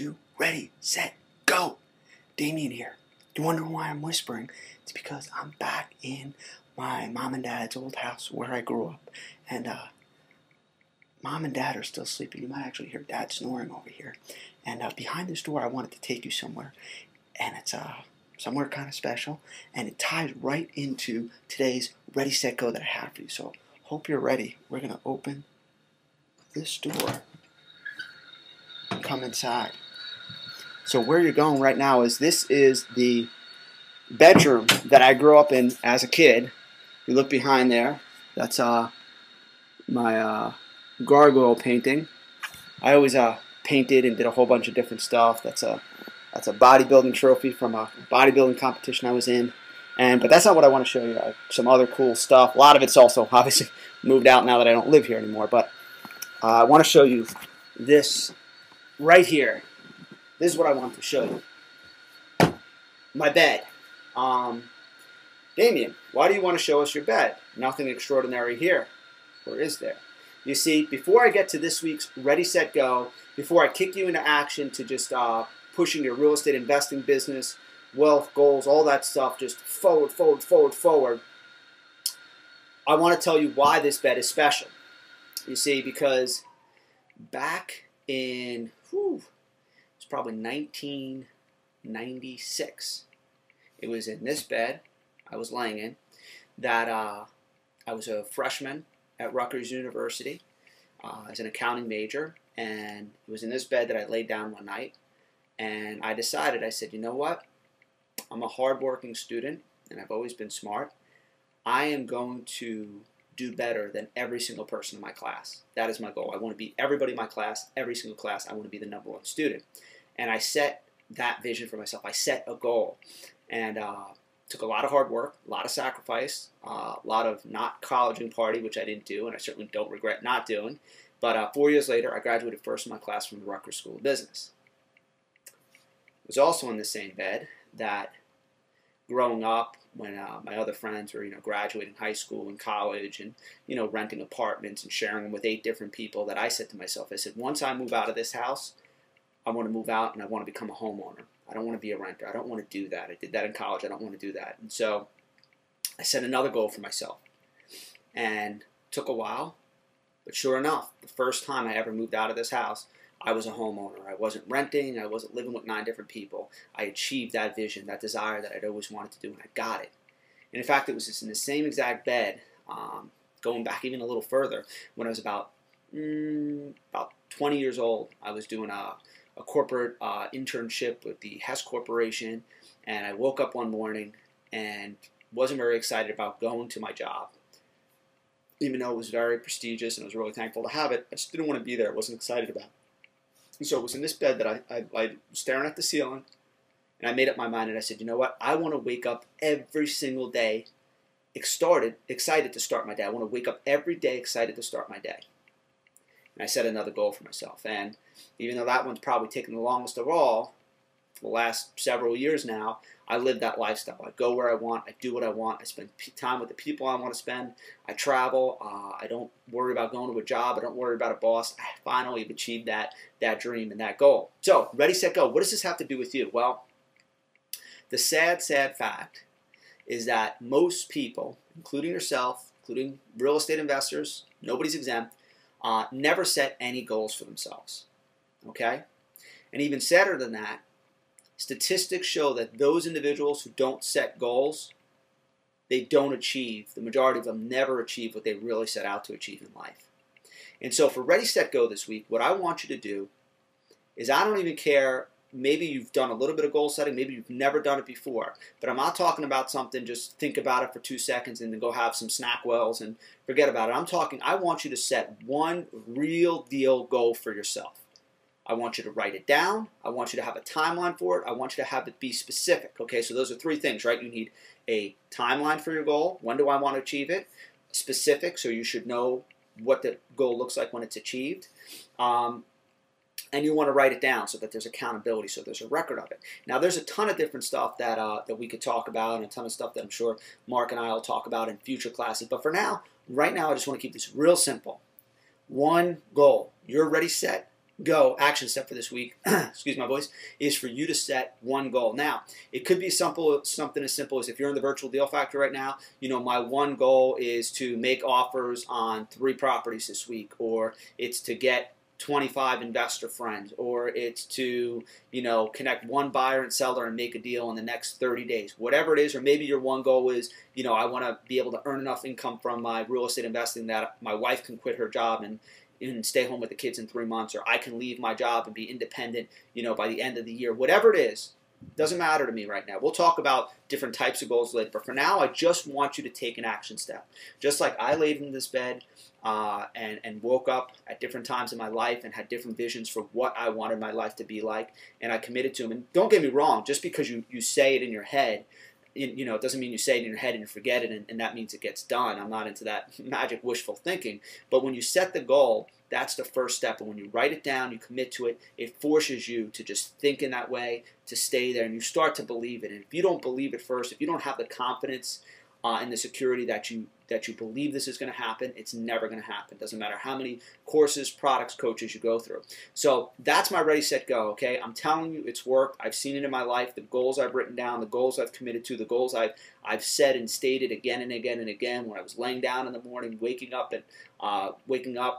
2, ready, set, go! Damien here. You wonder why I'm whispering? It's because I'm back in my mom and dad's old house where I grew up. And mom and dad are still sleeping. You might actually hear dad snoring over here. And behind this door I wanted to take you somewhere. And it's somewhere kind of special. And it ties right into today's Ready, Set, Go that I have for you. So hope you're ready. We're going to open this door and come inside. So where you're going right now is this is the bedroom that I grew up in as a kid. You look behind there. That's my gargoyle painting. I always painted and did a whole bunch of different stuff. That's a bodybuilding trophy from a bodybuilding competition I was in. But that's not what I want to show you. Some other cool stuff. A lot of it's also obviously moved out now that I don't live here anymore. But I want to show you this right here. This is what I want to show you. My bed. Damien, why do you want to show us your bed? Nothing extraordinary here. Or is there? You see, before I get to this week's Ready, Set, Go, before I kick you into action to just pushing your real estate investing business, wealth, goals, all that stuff, just forward, forward, forward, forward, I want to tell you why this bed is special. You see, because back in, it's probably 1996, it was in this bed I was laying in that I was a freshman at Rutgers University as an accounting major, and it was in this bed that I laid down one night, and I decided, I said, you know what, I'm a hardworking student, and I've always been smart. I am going to do better than every single person in my class. That is my goal. I want to beat everybody in my class, every single class. I want to be the #1 student. And I set that vision for myself. I set a goal. And took a lot of hard work, a lot of sacrifice, a lot of not colleging party, which I didn't do, and I certainly don't regret not doing. But 4 years later, I graduated first in my class from the Rutgers School of Business. I was also in the same bed that growing up, when my other friends were, graduating high school and college and, renting apartments and sharing them with 8 different people, that I said to myself, I said, once I move out of this house, I want to move out and I want to become a homeowner. I don't want to be a renter. I don't want to do that. I did that in college. I don't want to do that. And so I set another goal for myself. And it took a while, but sure enough, the first time I ever moved out of this house, I was a homeowner. I wasn't renting. I wasn't living with 9 different people. I achieved that vision, that desire that I'd always wanted to do, and I got it. And in fact, it was just in the same exact bed, going back even a little further, when I was about 20 years old. I was doing a corporate internship with the Hess Corporation, and I woke up one morning and wasn't very excited about going to my job. Even though it was very prestigious and I was really thankful to have it, I just didn't want to be there. I wasn't excited about it. And so it was in this bed that I was staring at the ceiling, and I made up my mind, and I said, you know what? I want to wake up every single day excited to start my day. I want to wake up every day excited to start my day. And I set another goal for myself. And even though that one's probably taken the longest of all, for the last several years now, I live that lifestyle. I go where I want. I do what I want. I spend time with the people I want to spend. I travel. I don't worry about going to a job. I don't worry about a boss. I finally have achieved that dream and that goal. So, ready, set, go. What does this have to do with you? Well, the sad, sad fact is that most people, including yourself, including real estate investors, nobody's exempt, never set any goals for themselves. Okay? And even sadder than that, statistics show that those individuals who don't set goals, they don't achieve. The majority of them never achieve what they really set out to achieve in life. And so for Ready, Set, Go this week, what I want you to do is, I don't even care, maybe you've done a little bit of goal setting, maybe you've never done it before, but I'm not talking about something, just think about it for 2 seconds and then go have some snack wells and forget about it. I'm talking, I want you to set one real deal goal for yourself. I want you to write it down. I want you to have a timeline for it. I want you to have it be specific. Okay, so those are 3 things, right? You need a timeline for your goal. When do I want to achieve it? Specific, so you should know what the goal looks like when it's achieved. And you want to write it down so that there's accountability, so there's a record of it. Now, there's a ton of different stuff that we could talk about, and a ton of stuff that I'm sure Mark and I will talk about in future classes. But for now, right now, I just want to keep this real simple. One goal. You're ready, set, go action step for this week, excuse my voice, is for you to set one goal. Now, it could be something as simple as, if you're in the virtual deal factory right now, my one goal is to make offers on 3 properties this week, or it's to get 25 investor friends, or it's to, connect one buyer and seller and make a deal in the next 30 days, whatever it is. Or maybe your one goal is, I want to be able to earn enough income from my real estate investing that my wife can quit her job and stay home with the kids in 3 months, or I can leave my job and be independent, by the end of the year. Whatever it is, doesn't matter to me right now. We'll talk about different types of goals later, but for now, I just want you to take an action step. Just like I laid in this bed and woke up at different times in my life and had different visions for what I wanted my life to be like, and I committed to them. And don't get me wrong, just because you say it in your head, it doesn't mean you say it in your head and you forget it and that means it gets done. I'm not into that magic wishful thinking. But when you set the goal, that's the first step. And when you write it down, you commit to it, it forces you to just think in that way, to stay there, and you start to believe it. And if you don't believe it first, if you don't have the confidence and the security that you believe this is going to happen, it's never going to happen. Doesn't matter how many courses, products, coaches you go through. So that's my ready, set, go. Okay, I'm telling you, it's worked. I've seen it in my life. The goals I've written down, the goals I've committed to, the goals I've said and stated again and again and again. When I was laying down in the morning, waking up,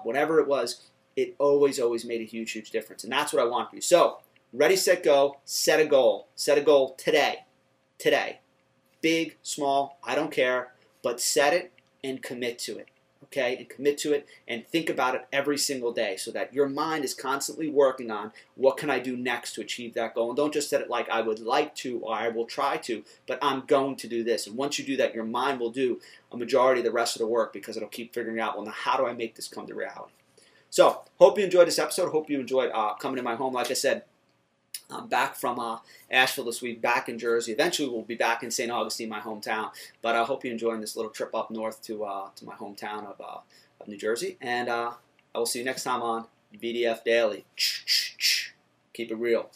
whatever it was, it always made a huge difference. And that's what I want for you. So ready, set, go. Set a goal. Set a goal today. Today. Big, small, I don't care, but set it and commit to it, okay? And commit to it and think about it every single day so that your mind is constantly working on what can I do next to achieve that goal. And don't just set it like I would like to or I will try to, but I'm going to do this. And once you do that, your mind will do a majority of the rest of the work because it'll keep figuring out, well, now how do I make this come to reality? So hope you enjoyed this episode. Hope you enjoyed coming to my home. Like I said, I'm back from Asheville this week, back in Jersey. Eventually, we'll be back in St. Augustine, my hometown. But I hope you're enjoying this little trip up north to my hometown of New Jersey. And I will see you next time on VDF Daily. Keep it real.